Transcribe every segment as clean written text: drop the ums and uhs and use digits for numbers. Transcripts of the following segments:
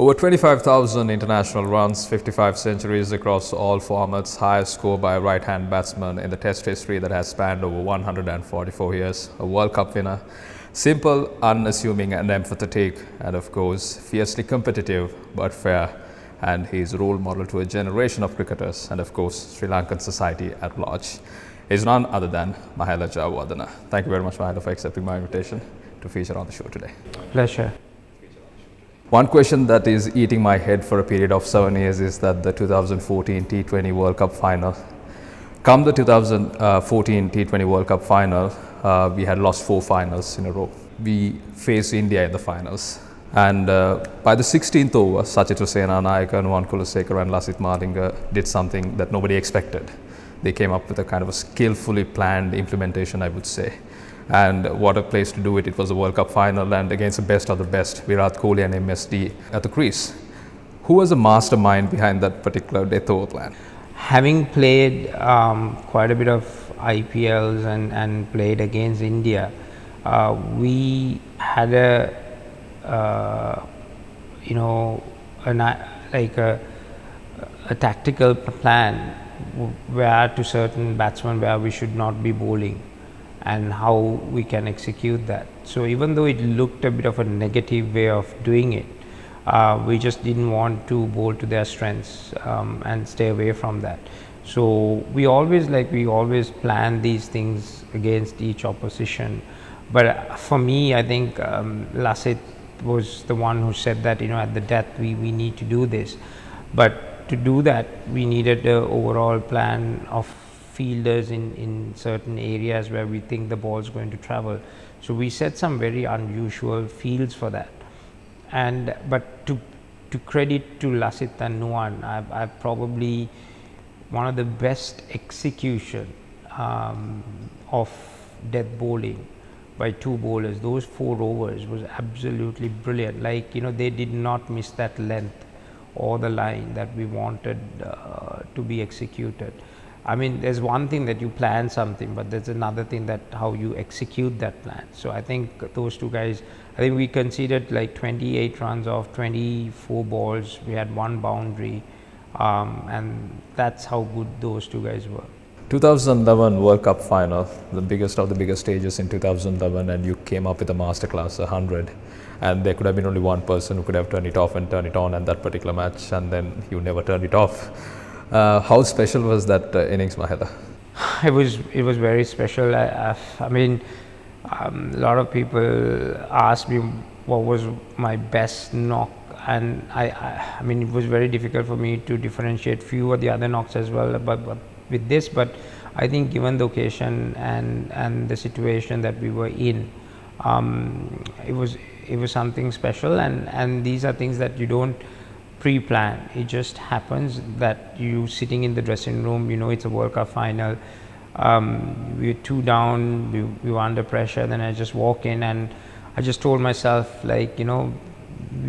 Over 25,000 international runs, 55 centuries across all formats, highest score by a right-hand batsman in the Test history that has spanned over 144 years, a World Cup winner, simple, unassuming and empathetic, and of course fiercely competitive but fair, and he is a role model to a generation of cricketers and of course Sri Lankan society at large. He is none other than Mahela Jayawardene. Thank you very much, Mahela, for accepting my invitation to feature on the show today. Pleasure. One question that is eating my head for a period of 7 years is that the 2014 T20 World Cup final. Come the 2014 T20 World Cup final, we had lost 4 finals in a row. We faced India in the finals. And by the 16th over, Sachitra Senanayake, Nuwan Kulasekara and Lasith Malinga did something that nobody expected. They came up with a kind of a skillfully planned implementation, I would say. And what a place to do it. It was a World Cup final and against the best of the best, Virat Kohli and MSD at the crease. Who was the mastermind behind that particular death over plan? Having played quite a bit of IPLs and played against India, we had a tactical plan where to certain batsmen where we should not be bowling and how we can execute that. So even though it looked a bit of a negative way of doing it, we just didn't want to bowl to their strengths and stay away from that. So we always plan these things against each opposition. But for me, I think Lasith was the one who said that, at the death we need to do this. But to do that, we needed an overall plan of fielders in certain areas where we think the ball is going to travel. So we set some very unusual fields for that. But to credit to Lasith and Nuwan, I've probably one of the best execution of death bowling by 2 bowlers. Those 4 overs was absolutely brilliant. They did not miss that length or the line that we wanted to be executed. I mean, there's one thing that you plan something, but there's another thing that how you execute that plan. So I think those 2 guys, I think we conceded 28 runs off 24 balls. We had 1 boundary, and that's how good those 2 guys were. 2011 World Cup final, the biggest of the biggest stages in 2011, and you came up with a masterclass, 100. And there could have been only one person who could have turned it off and turned it on at that particular match, and then you never turned it off. How special was that innings, Mahela? It was very special. I mean, a lot of people asked me what was my best knock, and I mean, it was very difficult for me to differentiate few of the other knocks as well. But with this, but I think given the occasion and the situation that we were in, it was something special, and these are things that you don't pre-plan. It just happens that you sitting in the dressing room, it's a World Cup final, we were 2 down, we were under pressure. Then I just walk in and I just told myself, we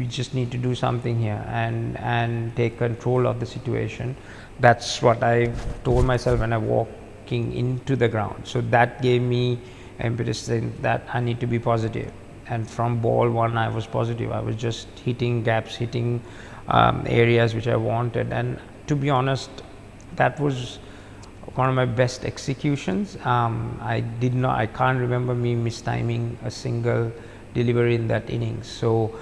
just need to do something here and take control of the situation. That's what I told myself when I walking into the ground. So that gave me impetus that I need to be positive. And from ball 1, I was positive. I was just hitting gaps, hitting areas which I wanted. And to be honest, that was one of my best executions. I can't remember me mistiming a single delivery in that innings. So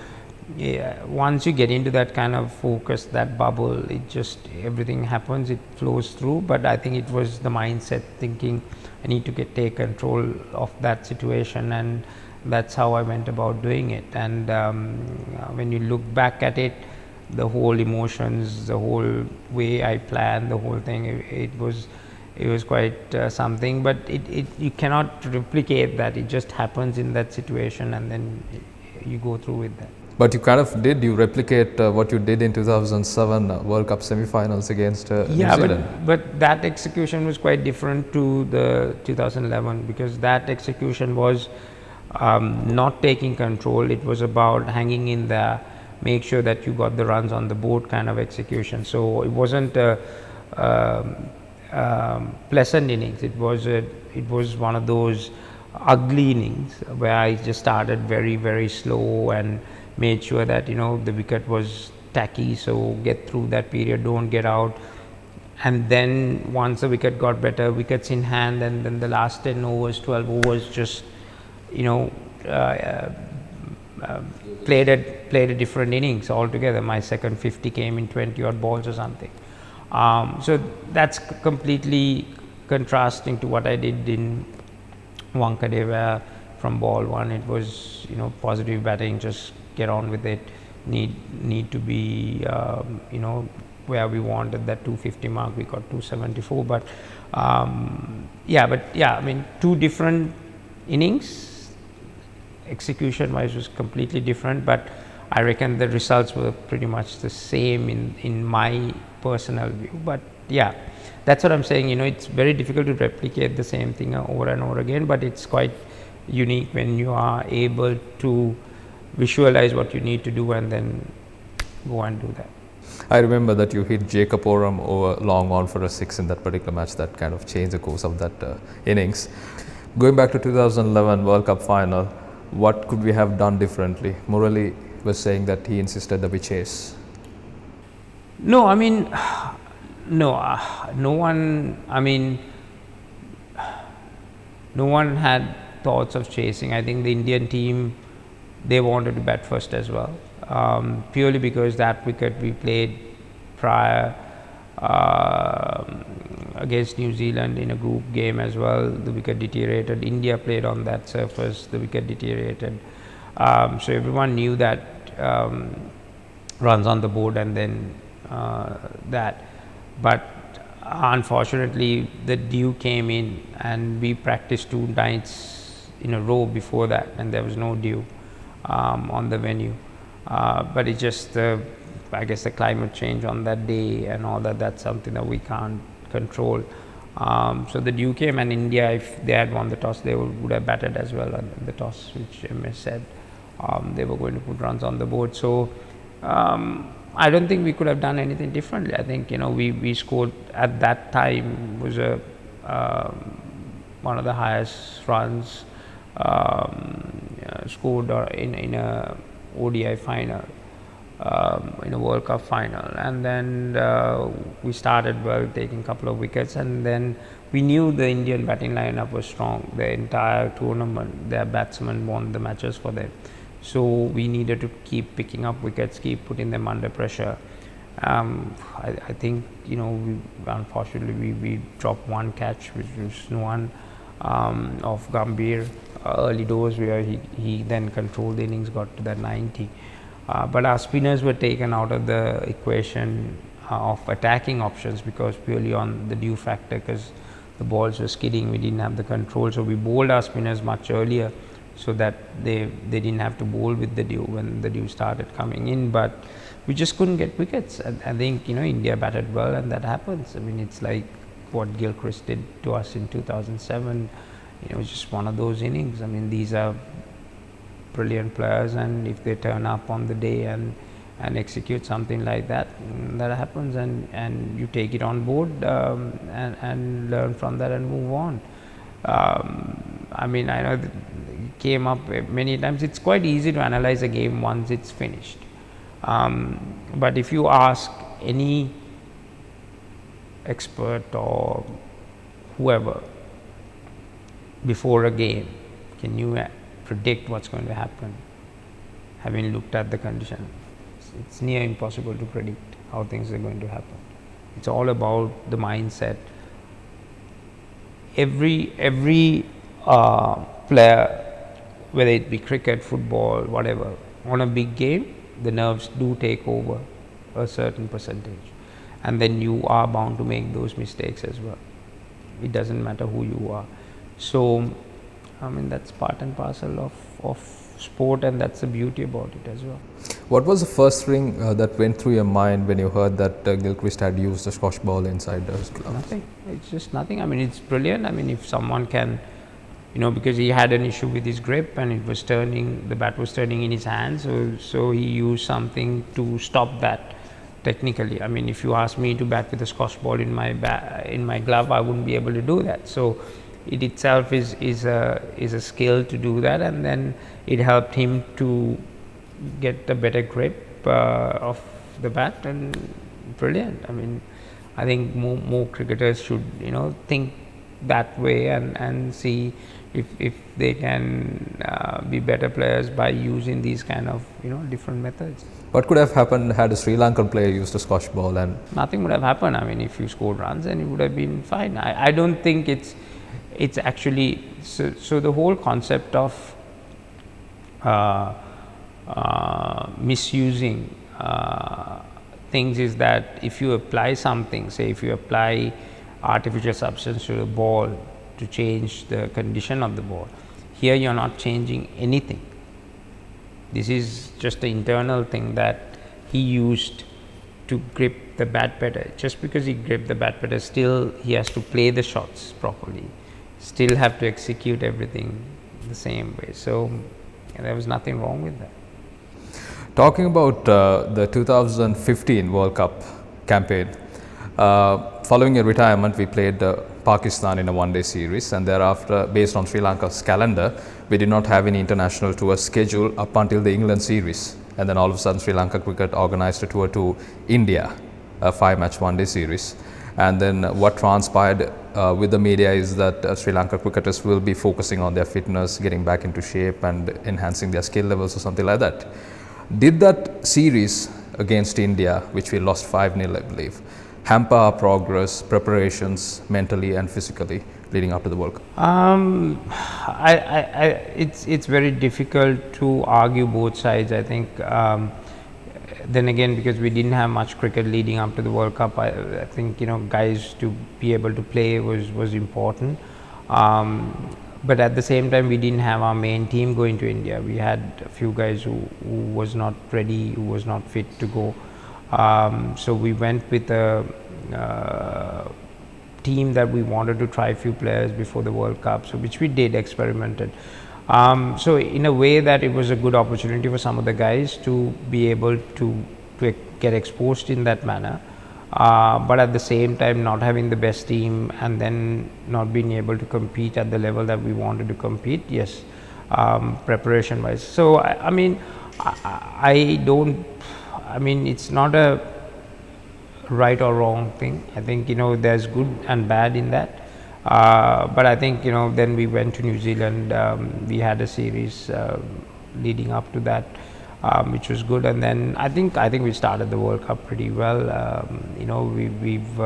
yeah, once you get into that kind of focus, that bubble, it just everything happens, it flows through. But I think it was the mindset, thinking I need to take control of that situation, and that's how I went about doing it. And when you look back at it, the whole emotions, the whole way I planned the whole thing, it was quite something. But you cannot replicate that. It just happens in that situation, and then you go through with that. But you replicate what you did in 2007 World Cup semi-finals against New Zealand. But that execution was quite different to the 2011, because that execution was not taking control. It was about hanging in there, make sure that you got the runs on the board kind of execution. So it wasn't a pleasant innings. It was one of those ugly innings where I just started very, very slow and made sure that the wicket was tacky, so get through that period, don't get out. And then once the wicket got better, wickets in hand, and then the last 10 overs, 12 overs, just you know, played a different innings altogether. My second 50 came in 20 odd balls or something. So that's completely contrasting to what I did in Wankhede, where from ball one it was, you know, positive batting, just get on with it. Need to be, you know, where we wanted that 250 mark. We got 274, but yeah, I mean, two different innings. Execution wise was completely different, but I reckon the results were pretty much the same in my personal view. But yeah, that's what I'm saying, you know, it's very difficult to replicate the same thing over and over again, but it's quite unique when you are able to visualize what you need to do and then go and do that. I remember that you hit Jacob Oram over long on for a 6 in that particular match. That kind of changed the course of that innings. Going back to 2011 World Cup final, what could we have done differently? Murali was saying that he insisted that we chase. No, I mean, no one. I mean, no one had thoughts of chasing. I think the Indian team, they wanted to bat first as well, purely because that wicket we played prior against New Zealand in a group game as well, the wicket deteriorated. India played on that surface, the wicket deteriorated. So everyone knew that runs on the board and then that. But unfortunately, the dew came in and we practiced 2 nights in a row before that, and there was no dew on the venue. But it's just I guess the climate change on that day and all that, that's something that we can't control. So the dew came, and India, if they had won the toss, they would have batted as well on the toss, which MS said they were going to put runs on the board. So I don't think we could have done anything differently. I think, you know, we scored at that time, was one of the highest runs scored in a ODI final, in a World Cup final. And then we started well, taking a couple of wickets, and then we knew the Indian batting lineup was strong. The entire tournament, their batsmen won the matches for them. So we needed to keep picking up wickets, keep putting them under pressure. I think, you know, unfortunately we dropped one catch, which was one of Gambhir early doors, where he then controlled the innings, got to that 90. But our spinners were taken out of the equation of attacking options, because purely on the dew factor, because the balls were skidding, we didn't have the control. So we bowled our spinners much earlier, so that they didn't have to bowl with the dew when the dew started coming in. But we just couldn't get wickets. I think, you know, India batted well, and that happens. I mean, it's like what Gilchrist did to us in 2007. You know, it's just one of those innings. I mean, these are brilliant players, and if they turn up on the day and execute something like that, that happens, and you take it on board and learn from that and move on. I mean, I know it came up many times. It's quite easy to analyze a game once it's finished. But if you ask any expert or whoever before a game, can you predict what's going to happen, having looked at the condition? It's near impossible to predict how things are going to happen. It's all about the mindset. Every player, whether it be cricket, football, whatever, on a big game, the nerves do take over a certain percentage, and then you are bound to make those mistakes as well. It doesn't matter who you are. So, I mean, that's part and parcel of sport, and that's the beauty about it as well. What was the first thing that went through your mind when you heard that Gilchrist had used a squash ball inside his glove? Nothing. It's just nothing. I mean, it's brilliant. I mean, if someone can, you know, because he had an issue with his grip and it was turning, the bat was turning in his hands, so he used something to stop that technically. I mean, if you ask me to bat with a squash ball in my glove, I wouldn't be able to do that. So it itself is a skill to do that, and then it helped him to get a better grip of the bat, and brilliant. I mean, I think more cricketers should think that way and see if they can be better players by using these kind of different methods. What could have happened had a Sri Lankan player used a Scotch ball? And Nothing would have happened. I mean, if you scored runs, then it would have been fine. I don't think it's actually so the whole concept of misusing things is that if you apply something, say if you apply artificial substance to the ball to change the condition of the ball, here you're not changing anything. This is just the internal thing that he used to grip the bat better. Just because he gripped the bat better, still he has to play the shots properly, still have to execute everything the same way. So there was nothing wrong with that. talking about the 2015 World Cup campaign, following your retirement, we played Pakistan in a one-day series, and thereafter, based on Sri Lanka's calendar, we did not have any international tour schedule up until the England series. And then all of a sudden, Sri Lanka Cricket organized a tour to India, a 5-match one-day series. And then what transpired with the media is that Sri Lanka cricketers will be focusing on their fitness, getting back into shape and enhancing their skill levels or something like that. Did that series against India, which we lost 5-0, I believe, hamper our progress, preparations mentally and physically leading up to the World Cup? It's very difficult to argue both sides, I think. Then again, because we didn't have much cricket leading up to the World Cup, I think guys to be able to play was important. But at the same time, we didn't have our main team going to India. We had a few guys who was not ready, who was not fit to go. So we went with a team that we wanted to try a few players before the World Cup, so which we did, experimented. So in a way that it was a good opportunity for some of the guys to be able to get exposed in that manner. But at the same time, not having the best team and then not being able to compete at the level that we wanted to compete, yes, preparation wise. So I mean, it's not a right or wrong thing. I think there's good and bad in that. But I think then we went to New Zealand. We had a series leading up to that, which was good, and then I think we started the World Cup pretty well. We've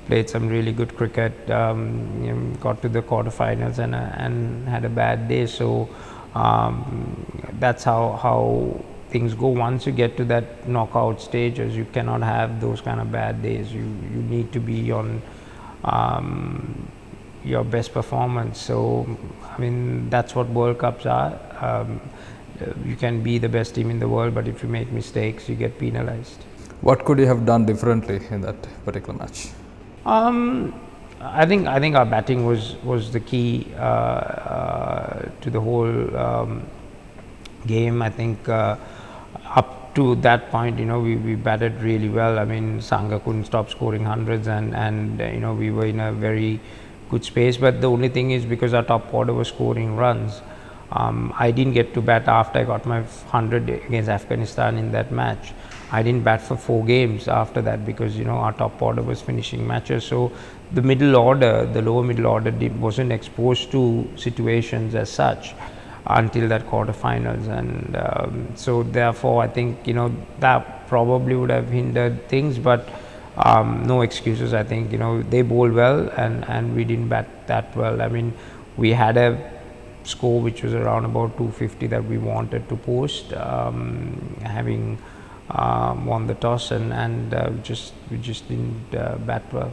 played some really good cricket. Got to the quarterfinals and had a bad day. So that's how things go. Once you get to that knockout stages, you cannot have those kind of bad days. You need to be on your best performance. So I mean, that's what World Cups are. You can be the best team in the world, but if you make mistakes, you get penalized. What could you have done differently in that particular match? I think our batting was the key to the whole game. I think up to that point, we batted really well. I mean, Sangha couldn't stop scoring hundreds, and we were in a very good space. But the only thing is, because our top order was scoring runs, I didn't get to bat after I got my 100 against Afghanistan in that match. I didn't bat for 4 games after that because our top order was finishing matches. So the middle order, the lower middle order, wasn't exposed to situations as such until that quarterfinals, and so therefore I think that probably would have hindered things, but no excuses. I think they bowled well and we didn't bat that well. I mean, we had a score which was around about 250 that we wanted to post, having won the toss, and we just didn't bat well.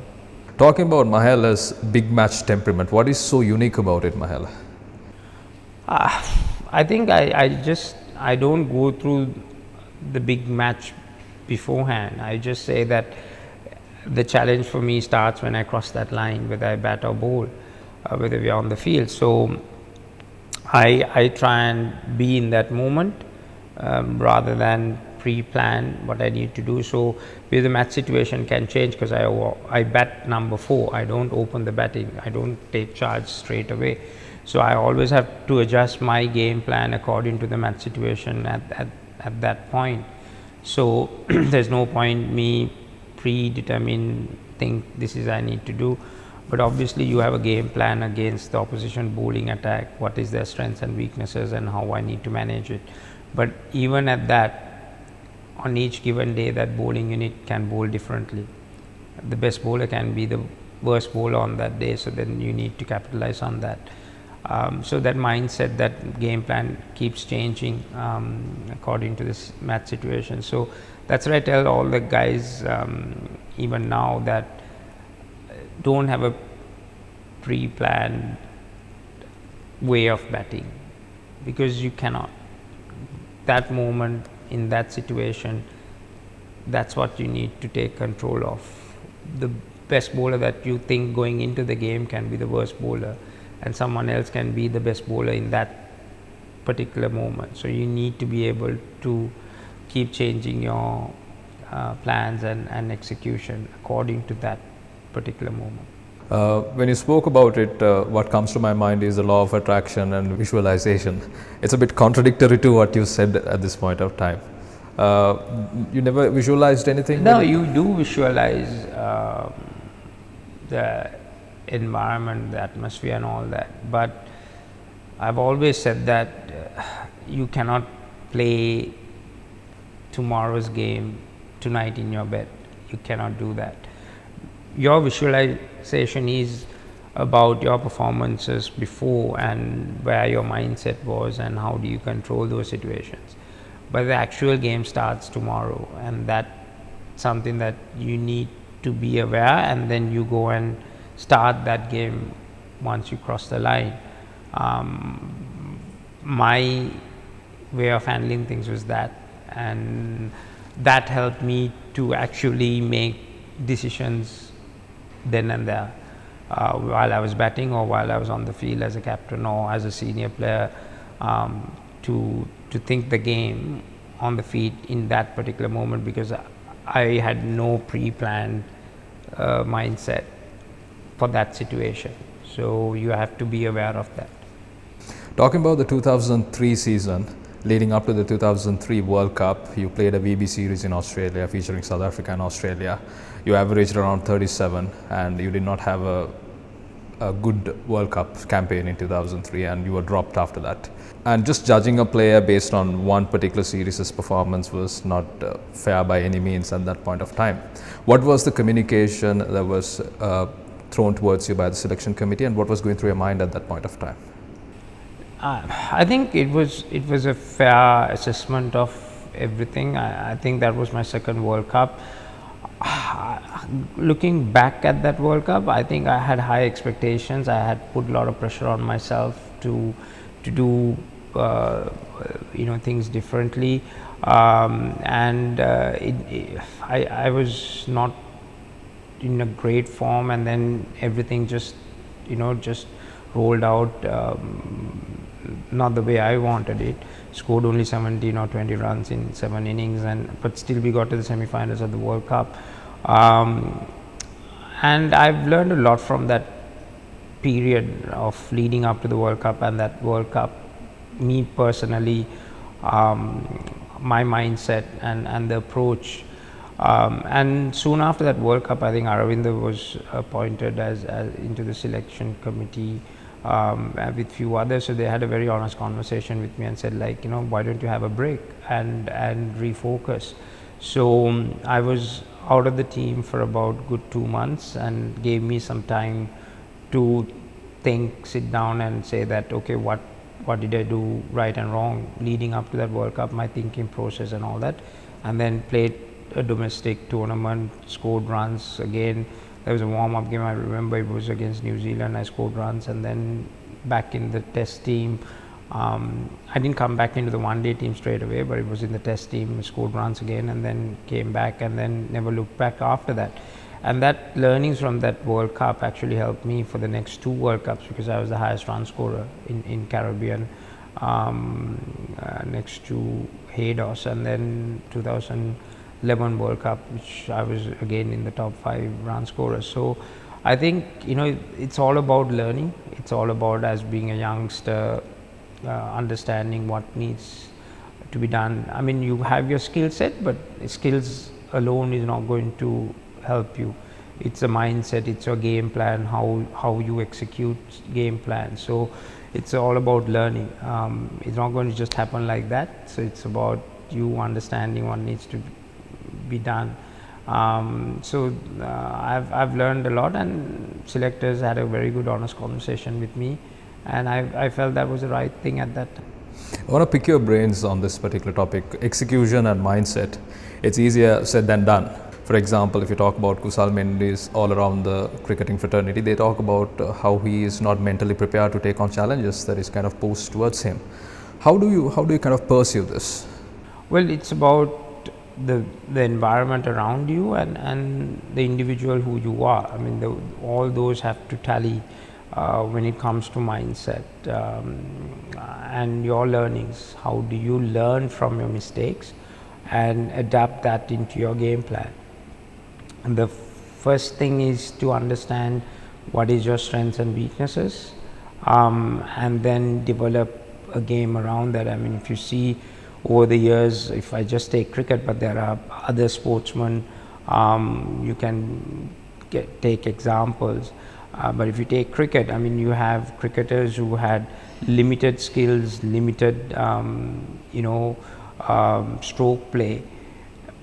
Talking about Mahela's big match temperament, what is so unique about it, Mahela? I think I don't go through the big match beforehand. I just say that the challenge for me starts when I cross that line, whether I bat or bowl, whether we are on the field. So I try and be in that moment rather than pre-plan what I need to do. So the match situation can change because I bat number 4. I don't open the batting. I don't take charge straight away. So I always have to adjust my game plan according to the match situation at that point. So there's no point me predetermine think this is I need to do, but obviously you have a game plan against the opposition bowling attack, what is their strengths and weaknesses and how I need to manage it. But even at that, on each given day, that bowling unit can bowl differently. The best bowler can be the worst bowler on that day, so then you need to capitalize on that. So that mindset, that game plan keeps changing according to this match situation. So that's what I tell all the guys even now, that don't have a pre-planned way of batting, because you cannot. That moment in that situation, that's what you need to take control of. The best bowler that you think going into the game can be the worst bowler, and someone else can be the best bowler in that particular moment. So you need to be able to keep changing your plans and execution according to that particular moment. When you spoke about it, what comes to my mind is the law of attraction and visualization. It's a bit contradictory to what you said at this point of time. You never visualized anything? No, you do visualize the environment, the atmosphere and all that, but I've always said that you cannot play tomorrow's game tonight in your bed. You cannot do that. Your visualization is about your performances before and where your mindset was and how do you control those situations. But the actual game starts tomorrow, and that's something that you need to be aware, and then you go and start that game once you cross the line. My way of handling things was that, and that helped me to actually make decisions then and there, while I was batting or while I was on the field as a captain or as a senior player, to think the game on the feet in that particular moment, because I had no pre-planned mindset for that situation. So you have to be aware of that. Talking about the 2003 season, leading up to the 2003 World Cup, you played a VB series in Australia featuring South Africa and Australia. You averaged around 37 and you did not have a good World Cup campaign in 2003, and you were dropped after that. And just judging a player based on one particular series' performance was not fair by any means at that point of time. What was the communication that was thrown towards you by the selection committee, and what was going through your mind at that point of time? I think it was a fair assessment of everything. I think that was my second World Cup. Looking back at that World Cup, I think I had high expectations. I had put a lot of pressure on myself to do things differently, and I was not in a great form, and then everything just rolled out not the way I wanted it. Scored only 17 or 20 runs in 7 innings, but still we got to the semi-finals of the World Cup. And I've learned a lot from that period of leading up to the World Cup and that World Cup. Me personally, my mindset and the approach. And soon after that World Cup, I think Aravinda was appointed as into the selection committee with few others. So they had a very honest conversation with me and said, like, why don't you have a break and refocus? So I was out of the team for about good 2 months, and gave me some time to think, sit down and say that, okay, what did I do right and wrong leading up to that World Cup, my thinking process and all that. And then played a domestic tournament, scored runs again. There was a warm-up game, I remember it was against New Zealand, I scored runs, and then back in the test team. I didn't come back into the one-day team straight away, but it was in the test team, scored runs again, and then came back, and then never looked back after that. And that learnings from that World Cup actually helped me for the next 2 World Cups, because I was the highest run scorer in Caribbean, next to Haydos, and then 2011 World Cup, which I was again in the top 5 run scorers. So I think it's all about learning. It's all about, as being a youngster, understanding what needs to be done. I mean, you have your skill set, but skills alone is not going to help you. It's a mindset, it's your game plan, how you execute game plan. So it's all about learning. It's not going to just happen like that. So it's about you understanding what needs to be done. I've learned a lot, and selectors had a very good honest conversation with me, and I felt that was the right thing at that time. I want to pick your brains on this particular topic, execution and mindset. It's easier said than done. For example, if you talk about Kusal Mendis all around the cricketing fraternity, they talk about how he is not mentally prepared to take on challenges that is kind of posed towards him. How do you kind of pursue this? Well, it's about the environment around you and the individual who you are. I mean, all those have to tally when it comes to mindset and your learnings. How do you learn from your mistakes and adapt that into your game plan? And the first thing is to understand what is your strengths and weaknesses, and then develop a game around that. I mean, if you see over the years, if I just take cricket, but there are other sportsmen, you can take examples. But if you take cricket, I mean, you have cricketers who had limited skills, limited, stroke play,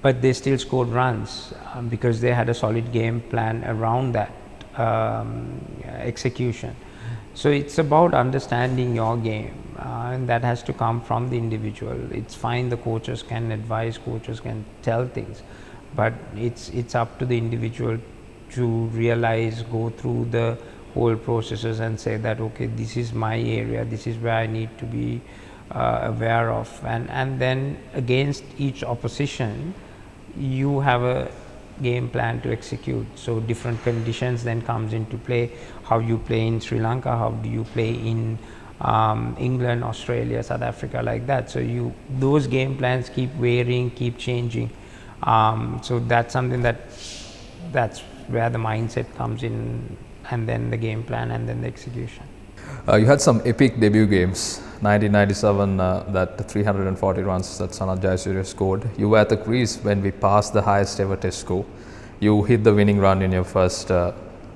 but they still scored runs because they had a solid game plan around that execution. So it's about understanding your game, and that has to come from the individual. It's fine, the coaches can advise, coaches can tell things, but it's up to the individual to realize, go through the whole processes and say that, okay, this is my area, this is where I need to be aware of, and then against each opposition you have a game plan to execute. So different conditions then comes into play. How you play in Sri Lanka, how do you play in England, Australia, South Africa, like that. So those game plans keep varying, keep changing. So that's something that's where the mindset comes in, and then the game plan, and then the execution. You had some epic debut games. 1997, that 340 runs that Sanath Jayasuriya scored. You were at the crease when we passed the highest ever test score. You hit the winning run in your first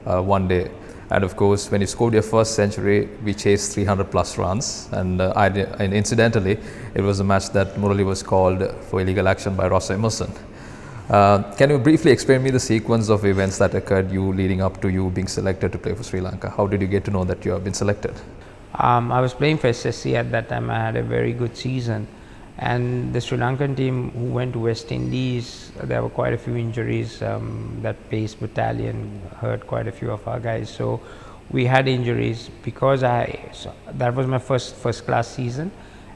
one day. And of course, when you scored your first century, we chased 300 plus runs. And incidentally, it was a match that Murali was called for illegal action by Ross Emerson. Can you briefly explain me the sequence of events that occurred leading up to you being selected to play for Sri Lanka? How did you get to know that you have been selected? I was playing for SSC at that time. I had a very good season, and the Sri Lankan team who went to West Indies, there were quite a few injuries. That Pace battalion hurt quite a few of our guys, so we had injuries. Because that was my first class season,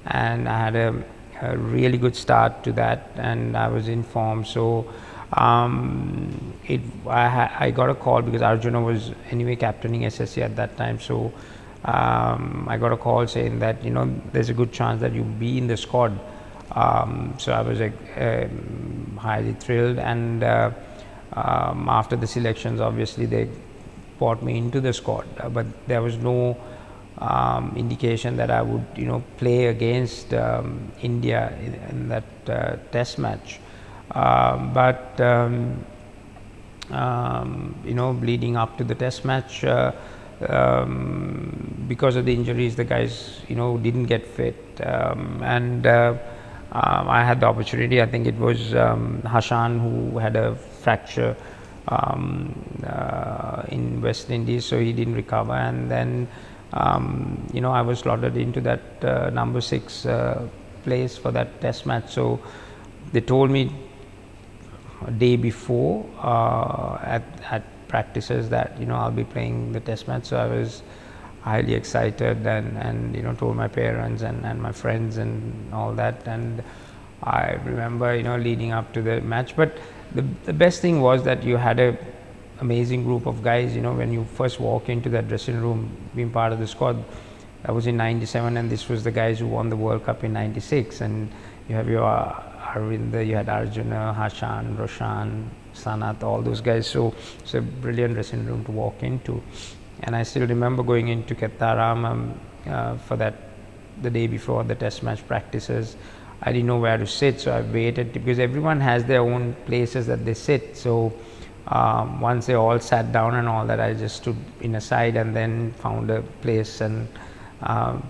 and I had a really good start to that, and I was in form. So I got a call because Arjuna was anyway captaining SSC at that time. So I got a call saying that, there's a good chance that you'll be in the squad. So I was highly thrilled, and after the selections, obviously they brought me into the squad, but there was no indication that I would play against India in that test match, but leading up to the test match, because of the injuries, the guys didn't get fit, and I had the opportunity. I think it was Hashan who had a fracture in West Indies, so he didn't recover, and then I was slotted into that number 6 place for that test match. So they told me a day before at practices that I'll be playing the test match. So I was highly excited, and told my parents and my friends and all that. And I remember leading up to the match, but the best thing was that you had a amazing group of guys. When you first walk into that dressing room being part of the squad, that was in 97, and this was the guys who won the World Cup in 96, and you have your Arvind, you had Arjuna, Hashan, Roshan, Sanath, all those guys. So it's a brilliant dressing room to walk into. And I still remember going into Ketaram for the day before the test match practices. I didn't know where to sit, so I waited because everyone has their own places that they sit. So once they all sat down and all that, I just stood in a side and then found a place and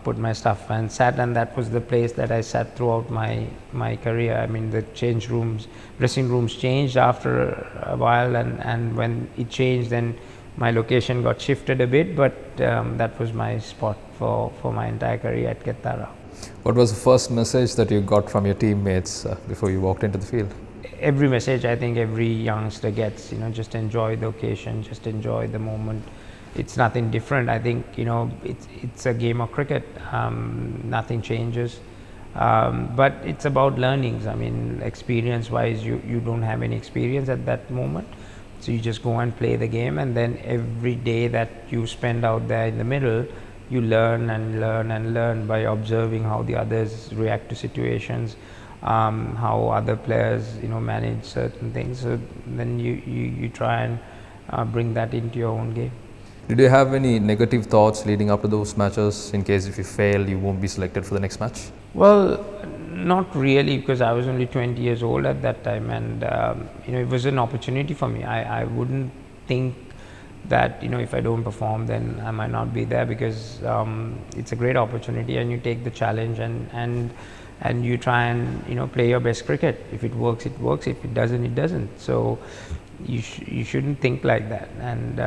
put my stuff and sat, and that was the place that I sat throughout my career. I mean, the dressing rooms changed after a while, and when it changed, then my location got shifted a bit, but that was my spot for my entire career at Kettara. What was the first message that you got from your teammates before you walked into the field? Every message I think every youngster gets, just enjoy the occasion, just enjoy the moment. It's nothing different. I think, it's a game of cricket. Nothing changes. But it's about learnings. I mean, experience wise, you don't have any experience at that moment. So you just go and play the game, and then every day that you spend out there in the middle, you learn and learn and learn by observing how the others react to situations, how other players manage certain things. So then you try and bring that into your own game. Did you have any negative thoughts leading up to those matches in case if you fail you won't be selected for the next match? Well, not really, because I was only 20 years old at that time, and it was an opportunity for me. I wouldn't think that if I don't perform then I might not be there, because it's a great opportunity and you take the challenge and you try and play your best cricket. If it works, it works. If it doesn't, it doesn't. So you shouldn't think like that. And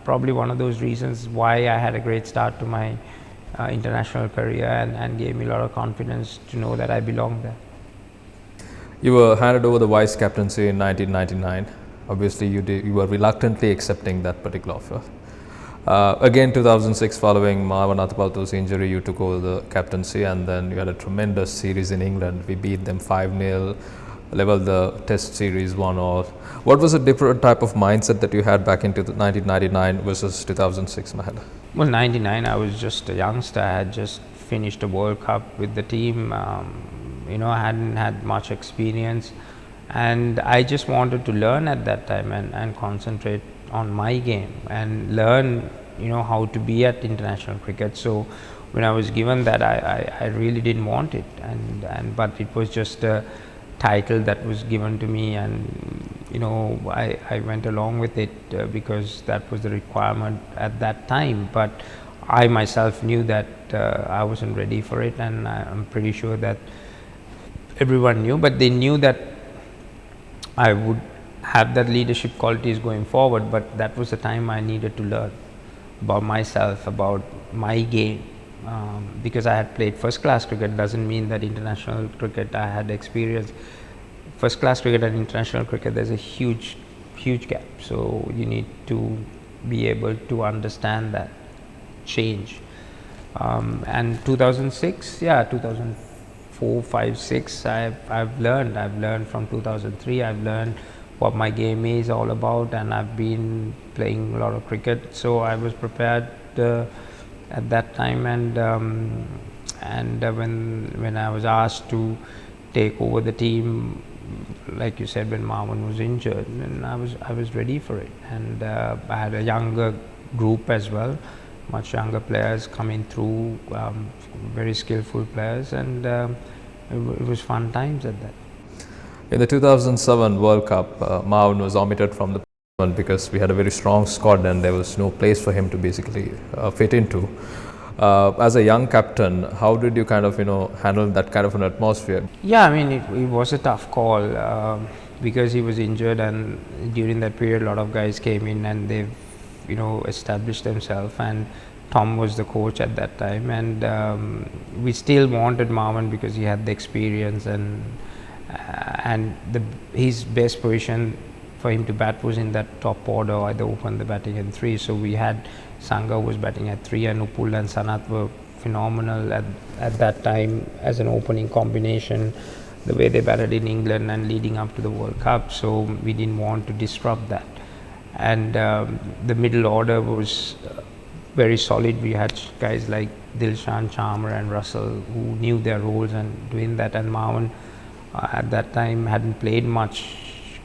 probably one of those reasons why I had a great start to my international career and gave me a lot of confidence to know that I belong there. You were handed over the vice captaincy in 1999. Obviously, you were reluctantly accepting that particular offer. Again, 2006, following Marvan Attapattu's injury, you took over the captaincy, and then you had a tremendous series in England. We beat them 5-0, leveled the Test series 1-all. What was a different type of mindset that you had back into 1999 versus 2006, Mahela? Well, 99, I was just a youngster. I had just finished a World Cup with the team. I hadn't had much experience, and I just wanted to learn at that time and concentrate on my game and learn how to be at international cricket. So when I was given that, I really didn't want it, but it was just a title that was given to me, and I went along with it because that was the requirement at that time. But I myself knew that I wasn't ready for it, and I'm pretty sure that everyone knew, but they knew that I would have that leadership qualities going forward. But that was the time I needed to learn about myself, about my game, because I had played first class cricket doesn't mean that international cricket I had experience. First class cricket and international cricket, there's a huge gap, so you need to be able to understand that change. And 2006, 2004, 5, 6, I've learned from 2003. I've learned what my game is all about, and I've been playing a lot of cricket, so I was prepared at that time. And when I was asked to take over the team, like you said, when Marvan was injured, and I was ready for it. And I had a younger group as well, much younger players coming through, very skillful players, and it was fun times at that. In the 2007 World Cup, Marvan was omitted from the tournament because we had a very strong squad and there was no place for him to basically fit into. As a young captain, how did you kind of handle that kind of an atmosphere? Yeah, I mean, it was a tough call because he was injured, and during that period a lot of guys came in and they've established themselves, and Tom was the coach at that time, and we still wanted Marvan because he had the experience, and his best position for him to bat was in that top order, either open the batting in 3. So we had Sangha was batting at 3, and Upul and Sanath were phenomenal at that time as an opening combination, the way they batted in England and leading up to the World Cup. So we didn't want to disrupt that, and the middle order was very solid. We had guys like Dilshan, Charmer and Russell who knew their roles and doing that, and Marvan at that time hadn't played much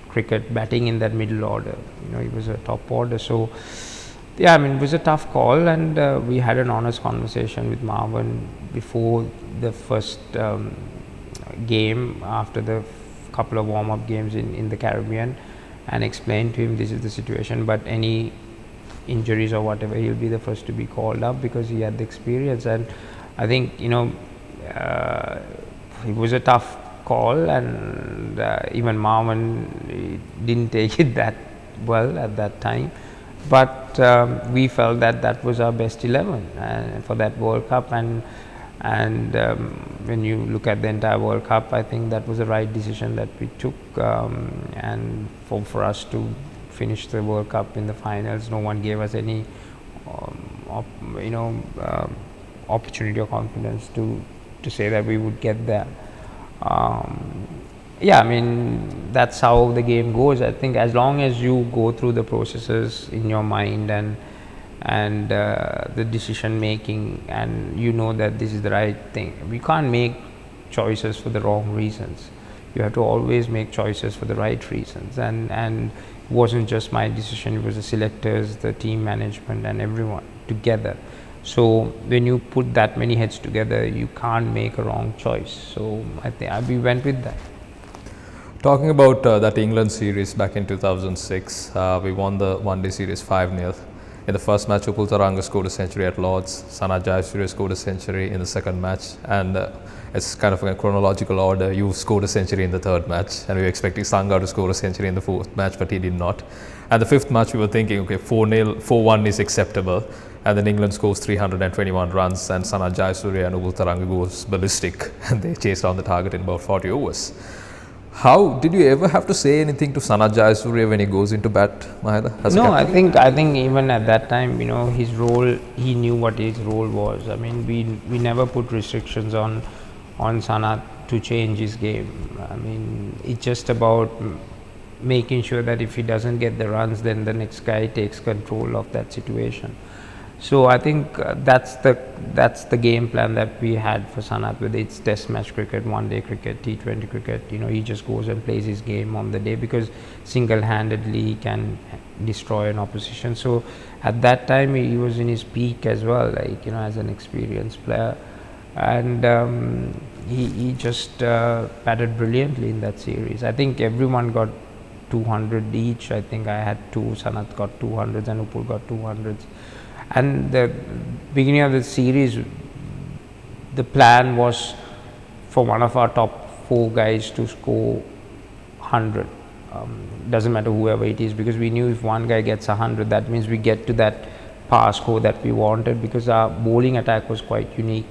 cricket batting in that middle order. He was a top order. So yeah, I mean, it was a tough call, and we had an honest conversation with Marvan before the first game after the couple of warm-up games in the Caribbean, and explained to him this is the situation, but any injuries or whatever, he'll be the first to be called up because he had the experience. And I think, you know, it was a tough call, and even Marvan didn't take it that well at that time, but we felt that that was our best 11 for that World Cup. And when you look at the entire World Cup, I think that was the right decision that we took, and for us to finish the World Cup in the finals, no one gave us any opportunity or confidence to say that we would get there. Yeah, I mean, that's how the game goes. I think as long as you go through the processes in your mind and the decision making, and you know that this is the right thing, we can't make choices for the wrong reasons. You have to always make choices for the right reasons, and it wasn't just my decision, it was the selectors, the team management, and everyone together. So when you put that many heads together, you can't make a wrong choice. So I think we went with that. Talking about that England series back in 2006, we won the one-day series 5-0. In the first match, Upul Taranga scored a century at Lords. Sanath Jayasuriya scored a century in the second match, and it's kind of a chronological order. You scored a century in the third match, and we were expecting Sangha to score a century in the fourth match, but he did not. And the fifth match, we were thinking, okay, 4-0, 4-1 is acceptable. And then England scores 321 runs, and Sanath Jayasuriya and Upul Taranga goes ballistic, and they chase down the target in about 40 overs. How did you ever have to say anything to Sanath Jayasuriya when he goes into bat, Mahela? No, I think even at that time, you know, his role, he knew what his role was. I mean, we never put restrictions on Sanath to change his game. I mean, it's just about making sure that if he doesn't get the runs, then the next guy takes control of that situation. So I think that's the game plan that we had for Sanath, whether it's test match cricket, one-day cricket, T20 cricket. You know, he just goes and plays his game on the day, because single-handedly he can destroy an opposition. So at that time he was in his peak as well, like, you know, as an experienced player, and he just batted brilliantly in that series. I think everyone got 200 each. I think I had 2, Sanath got 200s, and Upul got 200s. And the beginning of the series, the plan was for one of our top 4 guys to score 100. Doesn't matter whoever it is, because we knew if one guy gets 100, that means we get to that power score that we wanted, because our bowling attack was quite unique.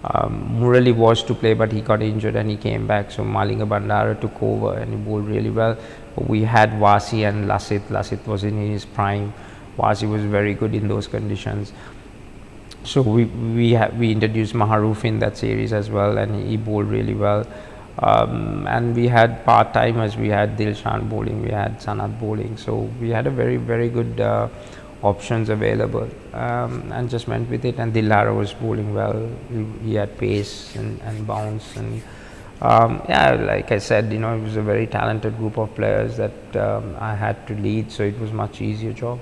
Murali was to play, but he got injured and he came back, so Malinga Bandara took over and he bowled really well. But we had Wasi and Lasith was in his prime. Wasi was very good in those conditions. So we introduced Maharoof in that series as well, and he bowled really well. And we had part-timers, we had Dilshan bowling, we had Sanath bowling. So we had a very, very good options available, and just went with it. And Dilhara was bowling well. He had pace and bounce, and yeah, like I said, you know, it was a very talented group of players that I had to lead, so it was much easier job.